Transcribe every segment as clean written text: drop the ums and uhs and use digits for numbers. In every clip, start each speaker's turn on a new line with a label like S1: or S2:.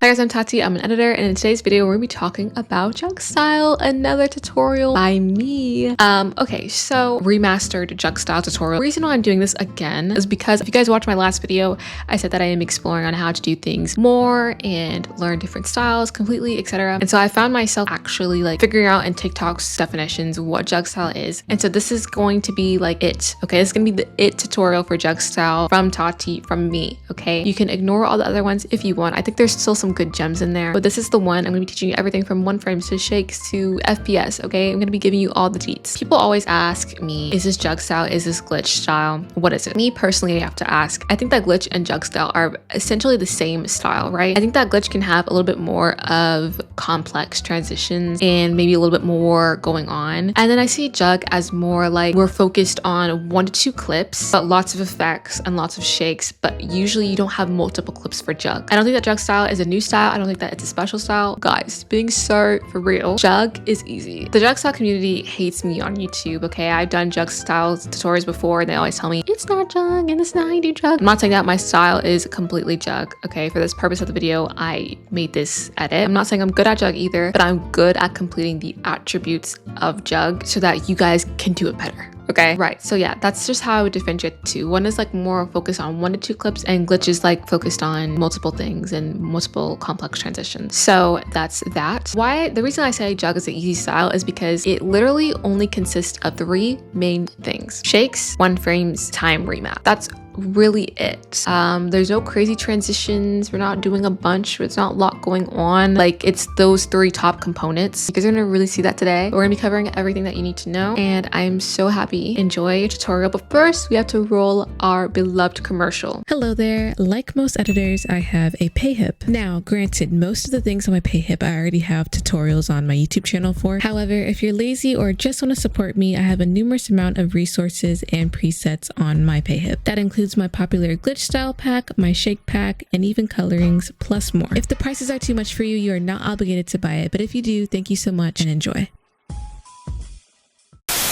S1: Hi guys, I'm Tati, I'm an editor, and in today's video we're gonna be talking about JUGG style, another tutorial by me. Okay, so remastered JUGG style tutorial. The reason why I'm doing this again is because if you guys watched my last video, I said that I am exploring on how to do things more and learn different styles completely, etc. And so I found myself actually like figuring out in TikTok's definitions what JUGG style is. And so this is going to be like it, okay? It's gonna be the it tutorial for JUGG style from Tati, from me, okay? You can ignore all the other ones if you want. I think there's still some good gems in there, but this is the one. I'm gonna be teaching you everything from one frames to shakes to FPS, okay? I'm gonna be giving you all the deets. People always ask me, is this JUGG style? Is this glitch style? What is it? Me personally, I have to ask. I think that glitch and JUGG style are essentially the same style, right? I think that glitch can have a little bit more of complex transitions and maybe a little bit more going on. And then I see JUGG as more like we're focused on 1 to 2 clips, but lots of effects and lots of shakes, but usually you don't have multiple clips for JUGG. I don't think that JUGG style is a new style. I don't think that it's a special style. Guys, being so for real, JUGG is easy. The JUGG style community hates me on YouTube, okay? I've done JUGG style tutorials before and they always tell me, it's not JUGG and it's not how you do JUGG. I'm not saying that my style is completely JUGG, okay? For this purpose of the video, I made this edit. I'm not saying I'm good at JUGG either, but I'm good at completing the attributes of JUGG so that you guys can do it better. Okay, right. So yeah, that's just how I would differentiate the two. One is like more focused on 1 to 2 clips, and glitch is like focused on multiple things and multiple complex transitions. So that's that. Why? The reason I say JUGG is an easy style is because it literally only consists of 3 main things: shakes, 1 frames, time remap. That's really it. There's no crazy transitions. We're not doing a bunch. It's not a lot going on. Like, it's those 3 top components. You guys are gonna really see that today. We're gonna be covering everything that you need to know, and I'm so happy. Enjoy your tutorial, but first we have to roll our beloved commercial.
S2: Hello there. Like most editors, I have a pay hip. Now, granted, most of the things on my pay hip I already have tutorials on my YouTube channel for. However, if you're lazy or just want to support me, I have a numerous amount of resources and presets on my pay hip. That includes my popular glitch style pack, my shake pack, and even colorings, plus more. If the prices are too much for you, you are not obligated to buy it, but if you do, thank you so much and enjoy.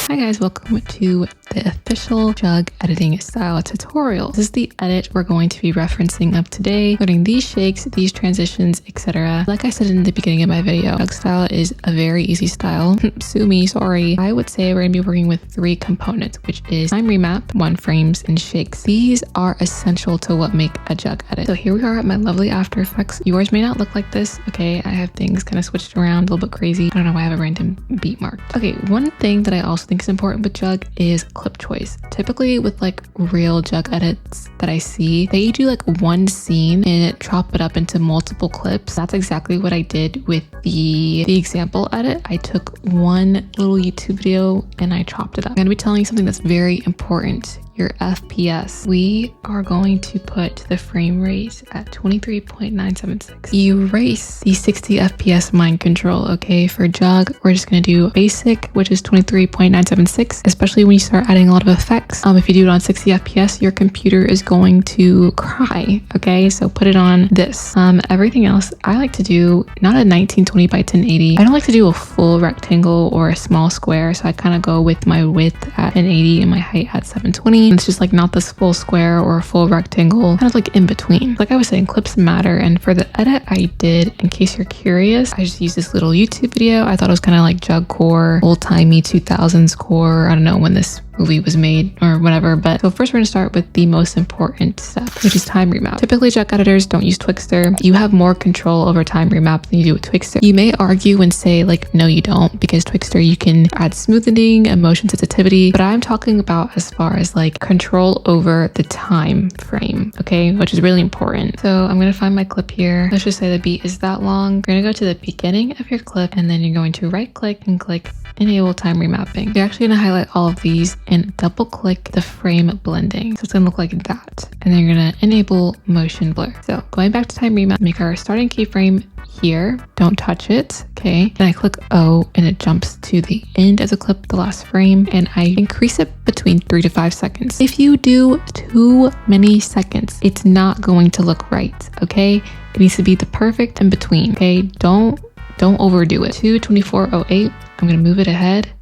S1: Hi guys, welcome to the official JUGG editing style tutorial. This is the edit we're going to be referencing up today, learning these shakes, these transitions, etc. Like I said in the beginning of my video, JUGG style is a very easy style. Sue me, sorry. I would say we're going to be working with 3 components, which is time remap, 1 frames, and shakes. These are essential to what make a JUGG edit. So here we are at my lovely After Effects. Yours may not look like this, okay? I have things kind of switched around, a little bit crazy. I don't know why I have a random beat marked. Okay, one thing that I also think is important with JUGG is clip choice. Typically with like real JUGG edits that I see, they do like 1 scene and chop it up into multiple clips. That's exactly what I did with the example edit. I took 1 little YouTube video and I chopped it up. I'm gonna be telling you something that's very important. Your FPS. We are going to put the frame rate at 23.976. Erase the 60 FPS mind control, okay? For JUGG, we're just gonna do basic, which is 23.976, especially when you start adding a lot of effects. If you do it on 60 FPS, your computer is going to cry, okay? So put it on this. Everything else, I like to do not a 1920 by 1080. I don't like to do a full rectangle or a small square, so I kind of go with my width at 1080 and my height at 720. It's just like not this full square or a full rectangle, kind of like in between. Like I was saying, clips matter. And for the edit I did, in case you're curious, I just used this little YouTube video. I thought it was kind of like JUGG core, old-timey 2000s core. I don't know when this movie was made or whatever, but so first we're gonna start with the most important step, which is time remap. Typically JUGG editors don't use Twixtor. You have more control over time remap than you do with Twixtor. You may argue and say like, no you don't, because Twixtor you can add smoothing and motion sensitivity, but I'm talking about as far as like control over the time frame, okay, which is really important. So I'm gonna find my clip here. Let's just say the beat is that long. You're gonna go to the beginning of your clip and then you're going to right click and click enable time remapping. You're actually gonna highlight all of these and double click the frame blending. So it's gonna look like that. And then you're gonna enable motion blur. So going back to time remap, make our starting keyframe here. Don't touch it, okay? Then I click O and it jumps to the end of the clip, the last frame, and I increase it between 3 to 5 seconds. If you do too many seconds, it's not going to look right, okay? It needs to be the perfect in between, okay? Don't overdo it. To 2408, I'm gonna move it ahead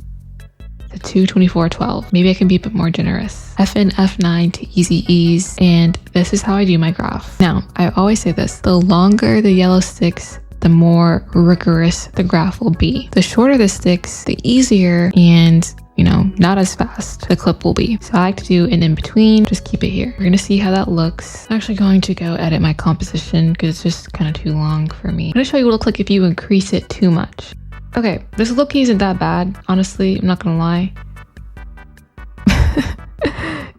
S1: to 224.12. Maybe I can be a bit more generous. F and F9 to easy ease. And this is how I do my graph. Now, I always say this, the longer the yellow sticks, the more rigorous the graph will be. The shorter the sticks, the easier and not as fast the clip will be. So I like to do an in-between, just keep it here. We're gonna see how that looks. I'm actually going to go edit my composition because it's just kind of too long for me. I'm gonna show you what it looks like if you increase it too much. Okay, this look isn't that bad. Honestly, I'm not gonna lie.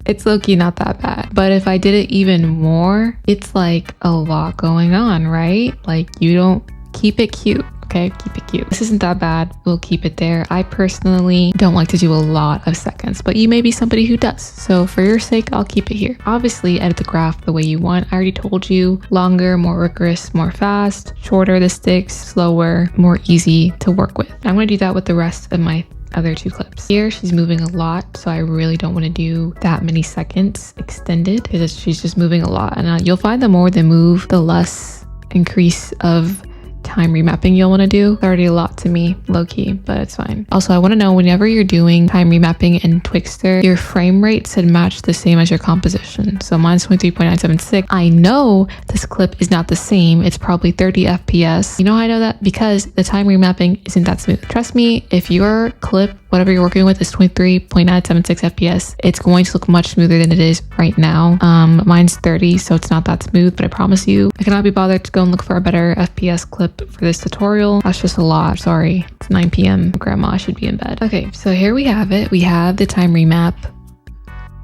S1: It's low-key not that bad. But if I did it even more, it's like a lot going on, right? Like you don't keep it cute. Okay, keep it cute. This isn't that bad. We'll keep it there. I personally don't like to do a lot of seconds, but you may be somebody who does. So for your sake, I'll keep it here. Obviously, edit the graph the way you want. I already told you, longer, more rigorous, more fast, shorter the sticks, slower, more easy to work with. I'm gonna do that with the rest of my other two clips. Here, she's moving a lot, so I really don't want to do that many seconds extended because she's just moving a lot. And you'll find the more they move, the less increase of time remapping you'll want to do. It's already a lot to me, low-key, but it's fine. Also, I want to know whenever you're doing time remapping in Twixtor, your frame rate should match the same as your composition. So mine's 23.976. I know this clip is not the same. It's probably 30 FPS. You know how I know that? Because the time remapping isn't that smooth. Trust me, if your clip, whatever you're working with, is 23.976 FPS, it's going to look much smoother than it is right now. Mine's 30, so it's not that smooth, but I promise you, I cannot be bothered to go and look for a better FPS clip for this tutorial. That's just a lot. Sorry, it's 9 p.m. Grandma should be in bed. Okay, so here we have it. We have the time remap.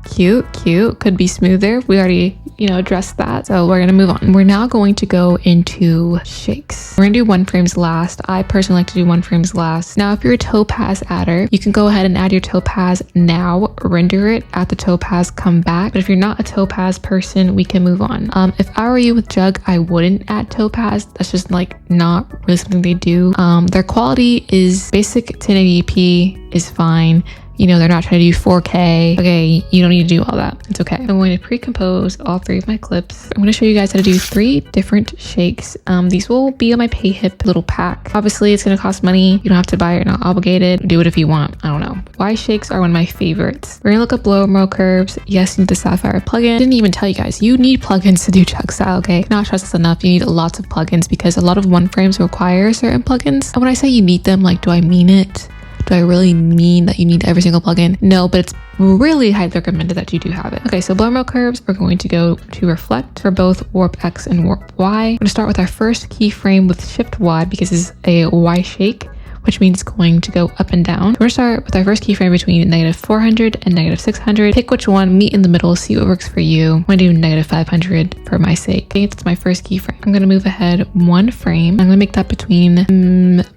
S1: Cute, could be smoother. We already, addressed that. So we're gonna move on. We're now going to go into shakes. We're gonna do one frames last. I personally like to do one frames last. Now, if you're a topaz adder, you can go ahead and add your topaz now, render it at the topaz, come back. But if you're not a topaz person, we can move on. If I were you with JUGG, I wouldn't add topaz. That's just not really something they do. Their quality is basic 1080p is fine. They're not trying to do 4K. Okay, you don't need to do all that. It's okay. I'm going to pre-compose all three of my clips. I'm going to show you guys how to do 3 different shakes. These will be on my PayHip little pack. Obviously, it's going to cost money. You don't have to buy it. You're not obligated. Do it if you want. I don't know. Y shakes are one of my favorites. We're going to look up blow mo curves. Yes, you need the Sapphire plugin. I didn't even tell you guys. You need plugins to do JUGG style, okay? Not trust this enough. You need lots of plugins because a lot of one frames require certain plugins. And when I say you need them, do I mean it? Do I really mean that you need every single plugin? No, but it's really highly recommended that you do have it. Okay, so blow mo curves are going to go to reflect for both warp X and warp Y. I'm going to start with our first keyframe with shift Y because it's a Y shake, which means it's going to go up and down. We're going to start with our first keyframe between -400 and -600. Pick which one, meet in the middle, see what works for you. I'm going to do -500 for my sake. Okay, it's my first keyframe. I'm going to move ahead 1 frame. I'm going to make that between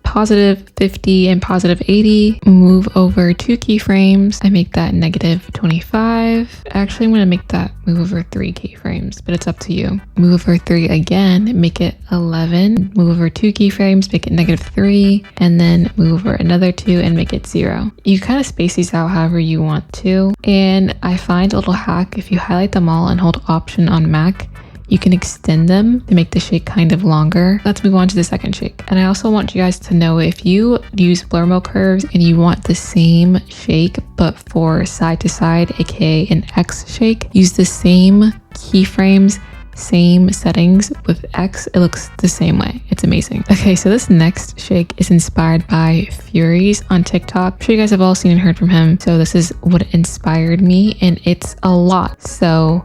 S1: +50 and +80. Move over 2 keyframes. I make that -25. Actually, I'm going to make that move over 3 keyframes, but it's up to you. Move over 3 again, make it 11. Move over 2 keyframes, make it -3, and then move over another 2 and make it 0. You kind of space these out however you want to. And I find a little hack, if you highlight them all and hold Option on Mac, you can extend them to make the shake kind of longer. Let's move on to the second shake. And I also want you guys to know, if you use blow mo curves and you want the same shake, but for side to side, aka an X shake, use the same keyframes, same settings with X. It looks the same way. It's amazing. Okay, so this next shake is inspired by Furies on TikTok. I'm sure you guys have all seen and heard from him. So this is what inspired me, and it's a lot. So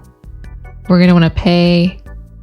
S1: we're going to want to pay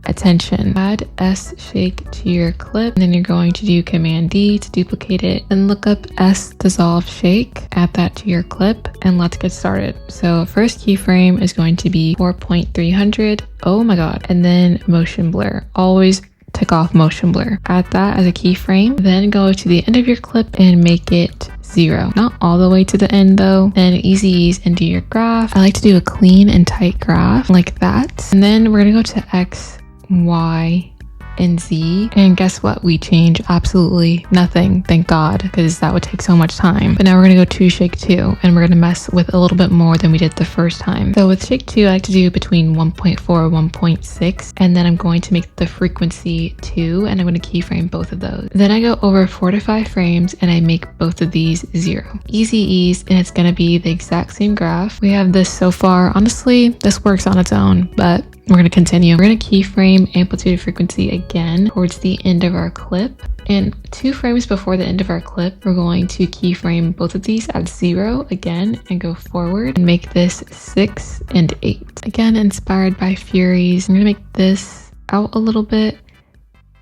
S1: attention. Add S shake to your clip, and then you're going to do Command D to duplicate it, and look up S dissolve shake, add that to your clip, and let's get started. So first keyframe is going to be 4.300. Oh my god. And then motion blur. Always tick off motion blur. Add that as a keyframe, then go to the end of your clip and make it 0. Not all the way to the end though. Then easy ease and do your graph. I like to do a clean and tight graph like that. And then we're gonna go to X, Y, and Z. And guess what? We change absolutely nothing, thank God, because that would take so much time. But now we're gonna go to shake 2 and we're gonna mess with a little bit more than we did the first time. So with shake 2, I like to do between 1.4 and 1.6, and then I'm going to make the frequency 2, and I'm going to keyframe both of those. Then I go over 4 to 5 frames and I make both of these 0. Easy ease, and it's going to be the exact same graph. We have this so far. Honestly, this works on its own, but we're going to continue. We're going to keyframe amplitude and frequency again towards the end of our clip. And 2 frames before the end of our clip, we're going to keyframe both of these at 0 again and go forward and make this 6 and 8. Again, inspired by Furies. I'm gonna make this out a little bit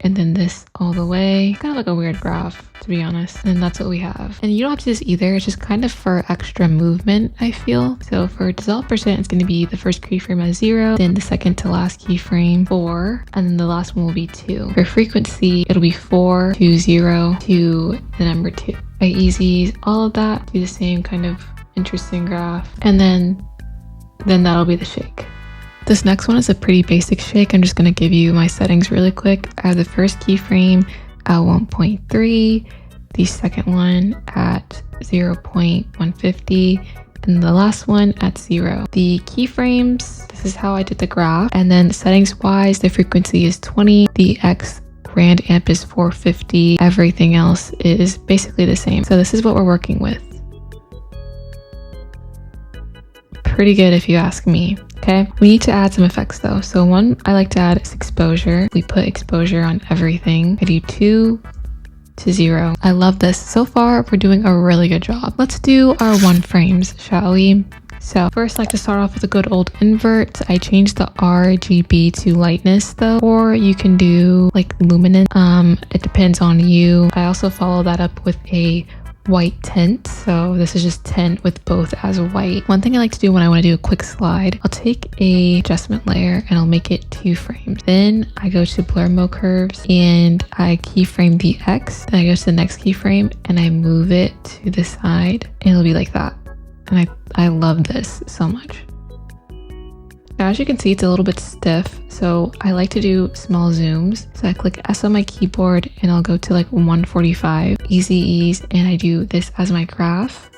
S1: and then this all the way. Kind of like a weird graph, to be honest. And that's what we have. And you don't have to do this either. It's just kind of for extra movement, I feel. So for dissolve percent, it's going to be the first keyframe at 0, then the second to last keyframe 4, and then the last one will be 2. For frequency, it'll be 4 to 0 to the number 2. I easy all of that, do the same kind of interesting graph, and then that'll be the shake. This next one is a pretty basic shake. I'm just going to give you my settings really quick. I have the first keyframe at 1.3, the second one at 0.150, and the last one at 0. The keyframes, this is how I did the graph. And then settings wise, the frequency is 20, the X rand amp is 450, everything else is basically the same. So this is what we're working with. Pretty good if you ask me. Okay, we need to add some effects though. So one I like to add is exposure. We put exposure on everything. I do 2 to 0. I love this. So far, we're doing a really good job. Let's do our 1 frames, shall we? So first, I like to start off with a good old invert. I changed the RGB to lightness though, or you can do like luminance. It depends on you. I also follow that up with a white tint, so this is just tint with both as white. One thing I like to do when I want to do a quick slide, I'll take a adjustment layer and I'll make it 2 frames. Then I go to blur mode curves and I keyframe the X. Then I go to the next keyframe and I move it to the side and it'll be like that. And I love this so much. Now, as you can see, it's a little bit stiff, so I like to do small zooms. So I click S on my keyboard and I'll go to like 145, easy ease, and I do this as my graph.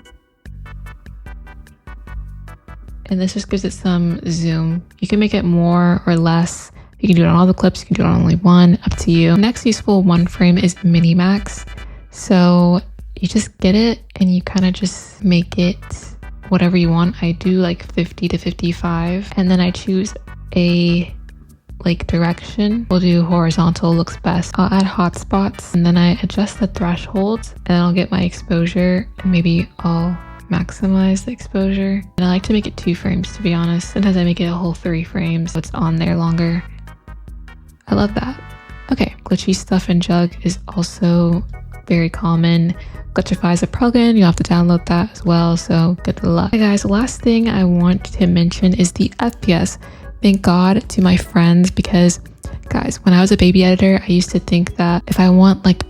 S1: And this just gives it some zoom. You can make it more or less. You can do it on all the clips, you can do it on only one, up to you. Next useful 1 frame is mini max. So you just get it and you kind of just make it whatever you want. I do like 50 to 55, and then I choose a like direction. We'll do horizontal, looks best. I'll add hotspots and then I adjust the thresholds and I'll get my exposure and maybe I'll maximize the exposure. And I like to make it 2 frames, to be honest. Sometimes I make it a whole 3 frames so it's on there longer. I love that. Okay, glitchy stuff in JUGG is also very common. Glitchify is a plugin, you'll have to download that as well, so good luck. Hey guys, last thing I want to mention is the FPS. Thank God to my friends, because guys, when I was a baby editor, I used to think that if I want like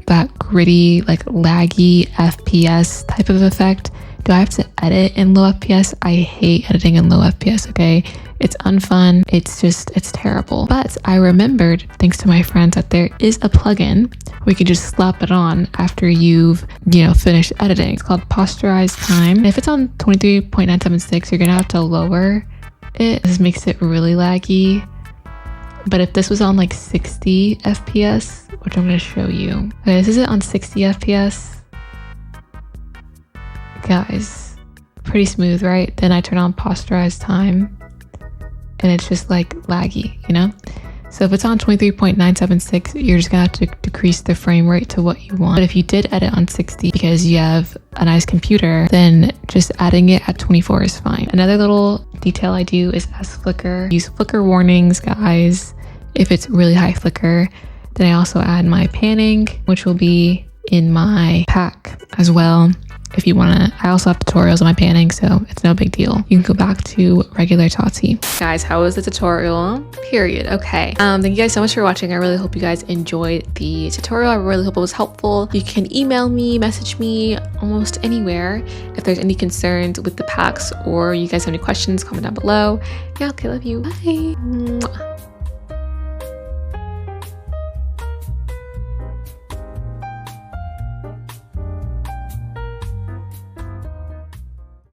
S1: that gritty, like laggy FPS type of effect, do I have to edit in low FPS? I hate editing in low FPS, okay? It's unfun, it's terrible. But I remembered, thanks to my friends, that there is a plugin we could just slap it on after you've, finished editing. It's called Posterize Time. And if it's on 23.976, you're gonna have to lower it. This makes it really laggy. But if this was on like 60 FPS, which I'm gonna show you. Okay, this is it on 60 FPS. Guys, pretty smooth, right? Then I turn on Posterize Time and it's just like laggy, So if it's on 23.976, you're just gonna have to decrease the frame rate to what you want. But if you did edit on 60 because you have a nice computer, then just adding it at 24 is fine. Another little detail I do is as flicker. Use flicker warnings, guys, if it's really high flicker. Then I also add my panning, which will be in my pack as well. If you want to, I also have tutorials on my panning, so it's no big deal. You can go back to regular Tati. Guys, how was the tutorial? Period. Okay. Thank you guys so much for watching. I really hope you guys enjoyed the tutorial. I really hope it was helpful. You can email me, message me almost anywhere. If there's any concerns with the packs or you guys have any questions, comment down below. Yeah, okay, love you. Bye. Mwah.